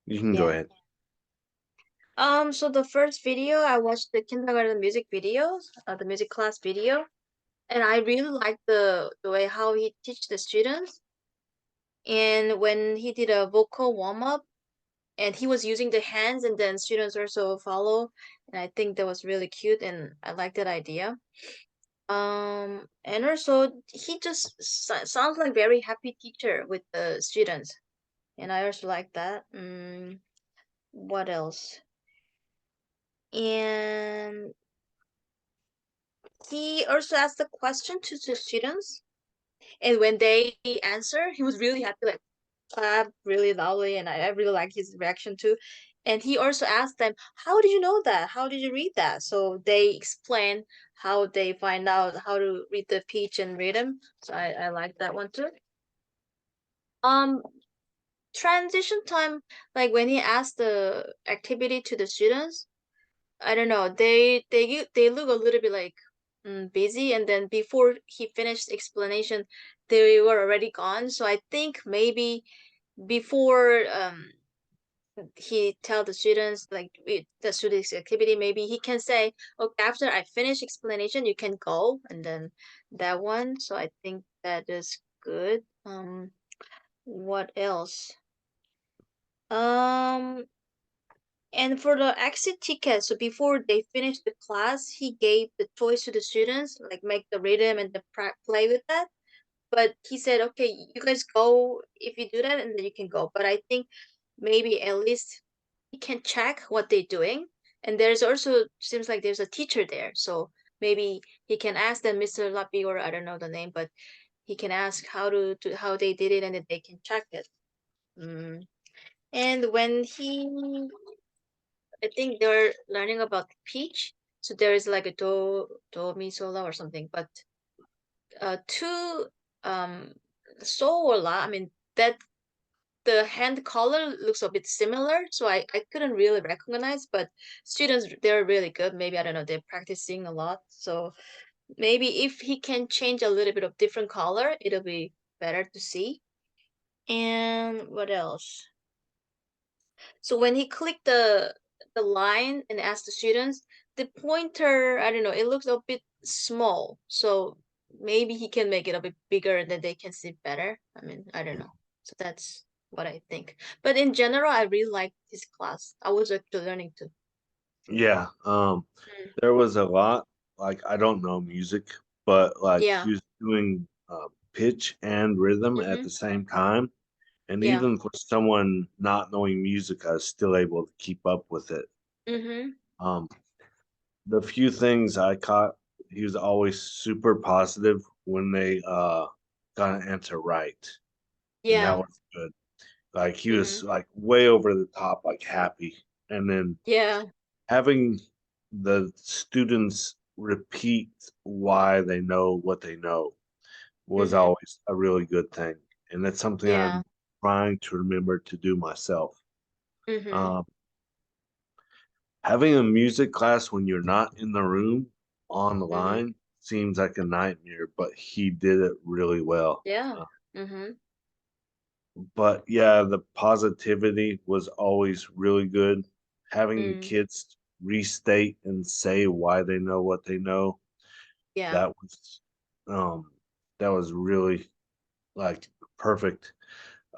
You can go Yeah. ahead. So the first video I watched the kindergarten music videos, the music class video, and I really liked the way how he teach the students. And when he did a vocal warm up, and he was using the hands, and then students also follow, and I think that was really cute, and I like that idea. And also he just sounds like very happy teacher with the students, and I also like that. What else? And he also asked the question to the students, and when they answer, he was really happy, like clap really loudly, and I really like his reaction too. And he also asked them, "How did you know that? How did you read that?" So they explain how they find out how to read the pitch and rhythm. So I like that one too. Um, Transition time, like when he asked the activity to the students, I don't know. They look a little bit like busy, and then before he finished explanation, they were already gone. So I think maybe before he tell the students like the students activity, maybe he can say, "Okay, after I finish explanation, you can go," and then that one. So I think that is good. What else? Um, And for the exit ticket, so before they finish the class, he gave the choice to the students, like make the rhythm and the play with that. But he said, okay, you guys go if you do that, and then you can go. But I think maybe at least he can check what they're doing. And there's also seems like there's a teacher there, so maybe he can ask them, Mr. Lapi, or I don't know the name, but he can ask how they did it, and then they can check it. Mm. And when I think they're learning about pitch. So there is like a do mi sol la or something. But to um so or la, I mean that the hand color looks a bit similar, so I couldn't really recognize. But students they're really good. Maybe I don't know they're practicing a lot. So maybe if he can change a little bit of different color, it'll be better to see. And what else? So when he clicked the line and asked the students, the pointer, I don't know, it looks a bit small. So maybe he can make it a bit bigger and then they can see better. I mean, I don't know. So that's what I think. But in general, I really like his class. I was actually learning too. Yeah. Mm. There was a lot, like I don't know music, but like Yeah. he was doing pitch and rhythm at Mm-hmm. the same time. And Yeah. even for someone not knowing music, I was still able to keep up with it. Mm-hmm. Um, the few things I caught, he was always super positive when they got an answer right. And that Yeah. was good. Like he was Mm-hmm. like way over the top, like happy. And then Yeah. having the students repeat why they know what they know was Mm-hmm. always a really good thing. And that's something Yeah. I'm trying to remember to do myself. Mm-hmm. Um, Having a music class when you're not in the room Mm-hmm. online seems like a nightmare, but he did it really well. Yeah. Uh, Mm-hmm. but yeah, the positivity was always really good. Having the Mm. kids restate and say why they know what they know, Yeah. that was um that was really like perfect.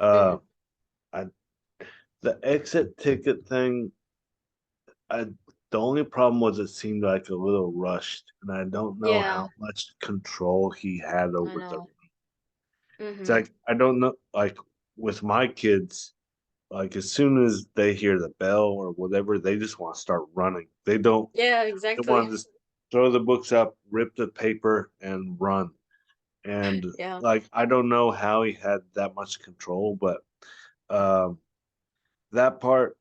Mm-hmm. Uh I the exit ticket thing, I the only problem was it seemed like a little rushed, and I don't know Yeah. how much control he had I over the. know. It's Mm-hmm. like I don't know, like with my kids, like as soon as they hear the bell or whatever, they just want to start running. Yeah, They want exactly. to just throw the books up, rip the paper, and run. And Yeah. like I don't know how he had that much control, but um, that part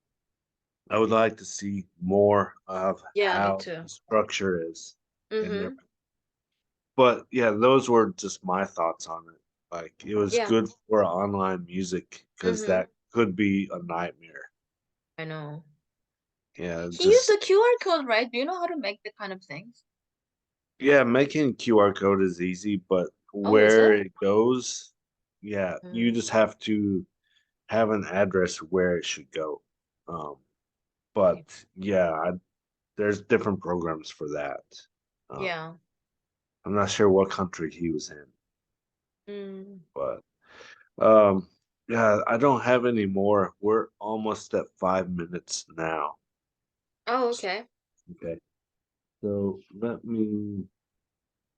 I would like to see more of Yeah, me how too. the structure is in there. Mm-hmm. But yeah, those were just my thoughts on it. Like it was Yeah. good for online music because Mm-hmm. that could be a nightmare. I know. Yeah, He used just a QR code, right? Do you know how to make that kind of things? yeah, making QR code is easy, but Oh, is where it? it goes, yeah, you Mm. just have to have an address where it should go. Um, Okay. but yeah, there's different programs for that. Um, Yeah. I'm not sure what country he was in, Mm. but um, yeah, I don't have any more. We're almost at 5 minutes now. Oh, okay. Okay, so let me,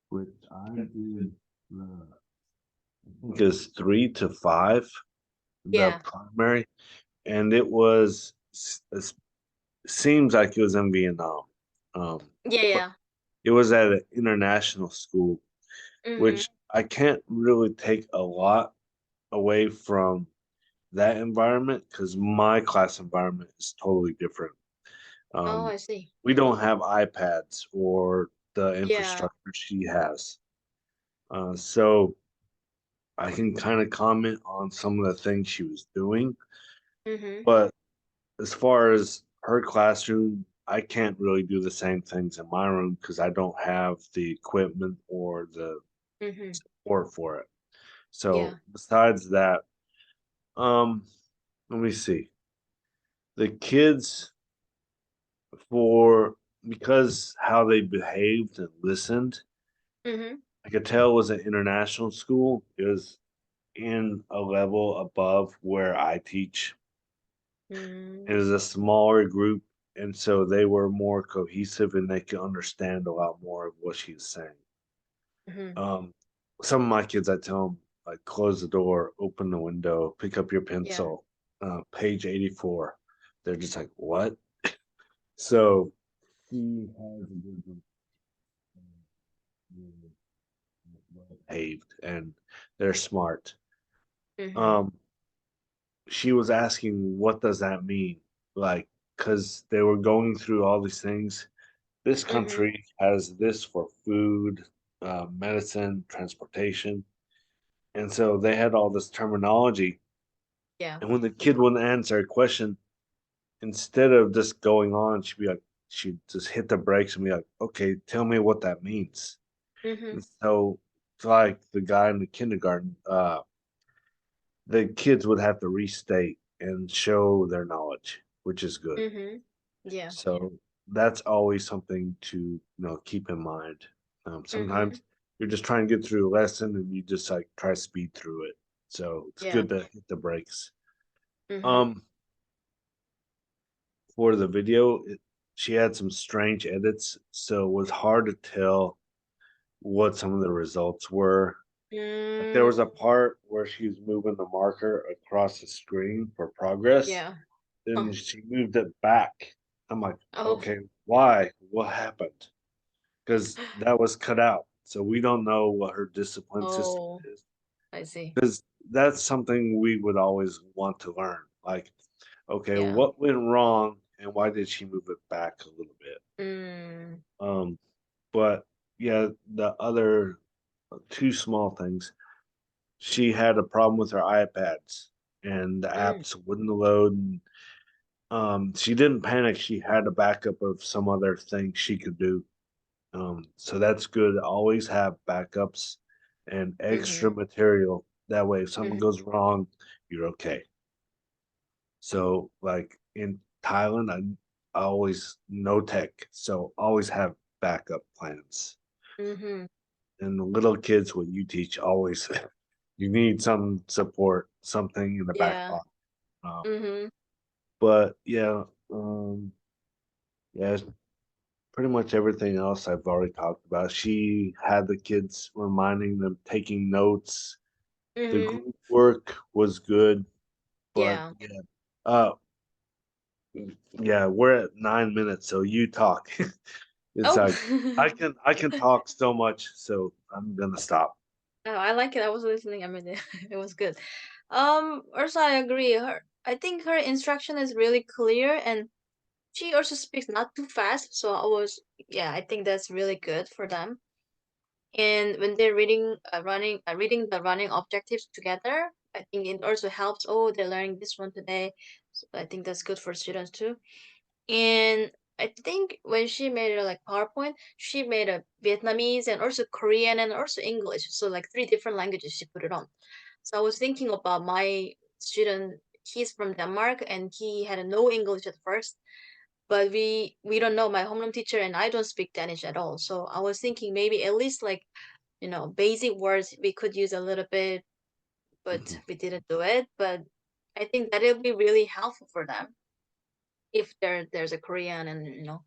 which I did, I think it's 3 to 5, the Yeah. primary, and it was it seems like it was in Vietnam, um, Yeah, but yeah. it was at an international school, Mm-hmm. which I can't really take a lot away from that environment because my class environment is totally different. Oh, Um, I see. we don't have iPads or the Yeah. infrastructure she has. So I can kind of comment on some of the things she was doing, Mm-hmm. but as far as her classroom, I can't really do the same things in my room because I don't have the equipment or the Mm-hmm. support for it. Yeah. So besides that, um, let me see. The kids for because how they behaved and listened, Mm-hmm. I could tell it was an international school. It was in a level above where I teach. It Mm-hmm. was a smaller group, and so they were more cohesive and they could understand a lot more of what she was saying. Mm-hmm. Um, some of my kids, I tell them like close the door, open the window, pick up your Yeah. pencil, page 84. They're just like, what? So he has a good well behaved and they're smart. Mm-hmm. Um, she was asking, what does that mean? Like, because they were going through all these things. This Mm-hmm. country has this for food, medicine, transportation. And so they had all this terminology. Yeah. And when the kid wouldn't answer a question, instead of just going on, she'd just hit the brakes and be like, okay, tell me what that means. Mm-hmm. And so, it's like the guy in the kindergarten, the kids would have to restate and show their knowledge, which is good. Mm-hmm. Yeah. So that's always something to keep in mind. Mm-hmm. Sometimes you're just trying to get through a lesson and you just like try to speed through it. So it's Yeah. good to hit the brakes. Mm-hmm. Um, for the video, she had some strange edits, so it was hard to tell what some of the results were. Like there Mm. was a part where she was moving the marker across the screen for progress, Yeah. then Oh. she moved it back. I'm like, Oh. okay, why? What happened? Because that was cut out. So we don't know what her discipline system Oh. is. I see. Because that's something we would always want to learn. Like, okay, Yeah. what went wrong and why did she move it back a little bit? Mm. Um, but yeah, the other two small things. She had a problem with her iPads and the Mm. apps wouldn't load. And, she didn't panic. She had a backup of some other thing she could do. So that's good. Always have backups and extra Mm-hmm. material. That way, if something Mm-hmm. goes wrong, you're okay. So, like in Thailand, I always no tech, so always have backup plans. Mm-hmm. And the little kids, what you teach, always you need some support, something in the back Yeah. pocket. Um, Mm-hmm. but yeah, yeah, pretty much everything else I've already talked about. She had the kids reminding them, taking notes. The Mm-hmm. group work was good, but Yeah. yeah, uh, yeah, we're at 9 minutes, so you talk. It's Oh. like I can talk so much, so I'm gonna stop. Oh, I like it. I was listening. I mean, it was good. Also, I agree. I think her instruction is really clear, and she also speaks not too fast. So yeah, I think that's really good for them. And when they're reading the running objectives together, I think it also helps. Oh, they're learning this one today. So I think that's good for students too. And I think when she made it like PowerPoint, she made a Vietnamese and also Korean and also English. So like three different languages she put it on. So I was thinking about my student he's from Denmark and he had no English at first. But we don't know. My homeroom teacher and I don't speak Danish at all. So I was thinking maybe at least like, basic words we could use a little bit, but Mhm. we didn't do it. But I think that it'll be really helpful for them if there's a Korean and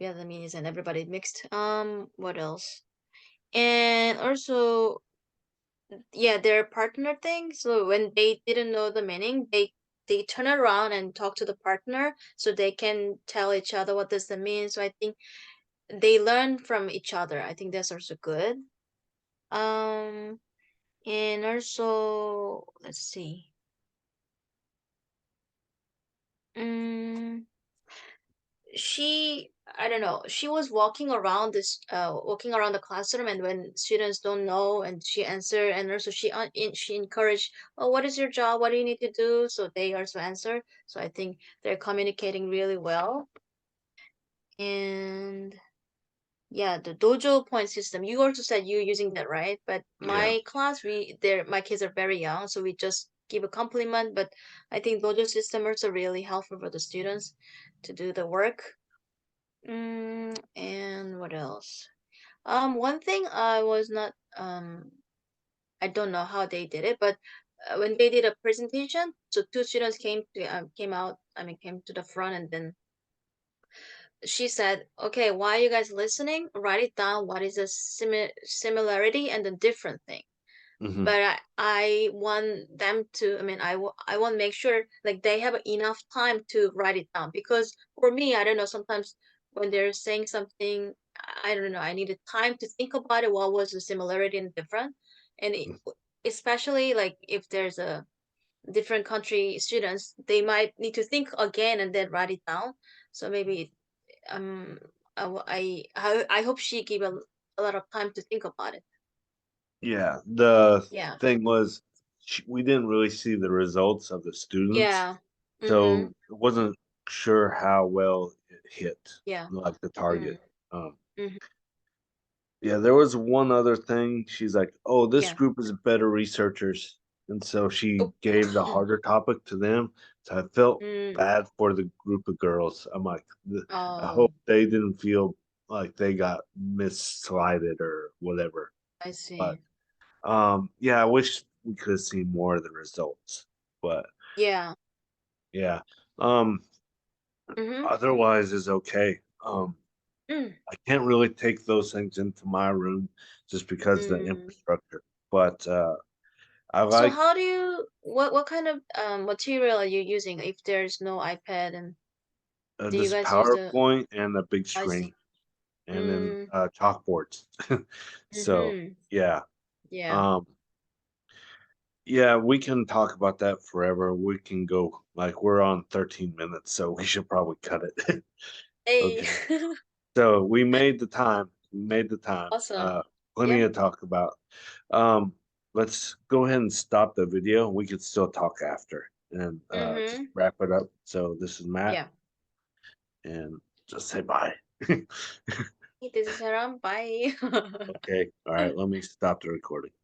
Vietnamese and everybody mixed. What else? And also, yeah, their partner thing. So when they didn't know the meaning, they turn around and talk to the partner so they can tell each other what does that mean. So I think they learn from each other. I think that's also good. Um, and also, let's see. Mm, I don't know, she was walking around the classroom, and when students don't know, and she answer, and also she encouraged, oh, what is your job? What do you need to do? So they also answer. So I think they're communicating really well. And yeah, the dojo point system. You also said you're using that, right? But Yeah. my class, my kids are very young, so we just give a compliment. But I think dojo system also really helpful for the students to do the work. And what else? One thing I was not I don't know how they did it, but when they did a presentation, so two students came to the front, and then she said, "Okay, while you guys listening, write it down. What is the similarity and the different thing?" Hmm. But I want them to, I want to make sure like they have enough time to write it down, because for me, I don't know, sometimes when they're saying something, I don't know, I needed time to think about it, what was the similarity and different. And especially like if there's a different country students, they might need to think again and then write it down. So maybe um I hope she gave a lot of time to think about it. Yeah. The Yeah. thing was, we didn't really see the results of the students, Yeah. so Mm-hmm. it wasn't sure how well it hit, Yeah. like the target. Mm. Um, Mhm. yeah, there was one other thing. She's like, "Oh, this Yeah. group is better researchers," and so she Oh. gave the harder topic to them. So I felt Mm. bad for the group of girls. I'm like, I Oh, hope they didn't feel like they got misslided or whatever. I But see. yeah, I wish we could have seen more of the results. But Yeah. yeah, um, Mm-hmm. otherwise is okay. Mm. I can't really take those things into my room just because of the Mm. infrastructure. But I So like how do you what kind of material are you using if there's no iPad, and do you this guys use the PowerPoint and a big I screen, see. and then Mm. chalkboards. So Mm-hmm. yeah, Yeah. um, yeah, we can talk about that forever. We can go like we're on 13 minutes, so we should probably cut it. Hey. Okay. So we made the time. We made the time. Awesome. Plenty Yeah. to talk about. Um, let's go ahead and stop the video. We could still talk after and just Mm-hmm. wrap it up. So this is Matt, Yeah. and just say bye. Hey, this is Haram. Bye. Okay. All right. Let me stop the recording.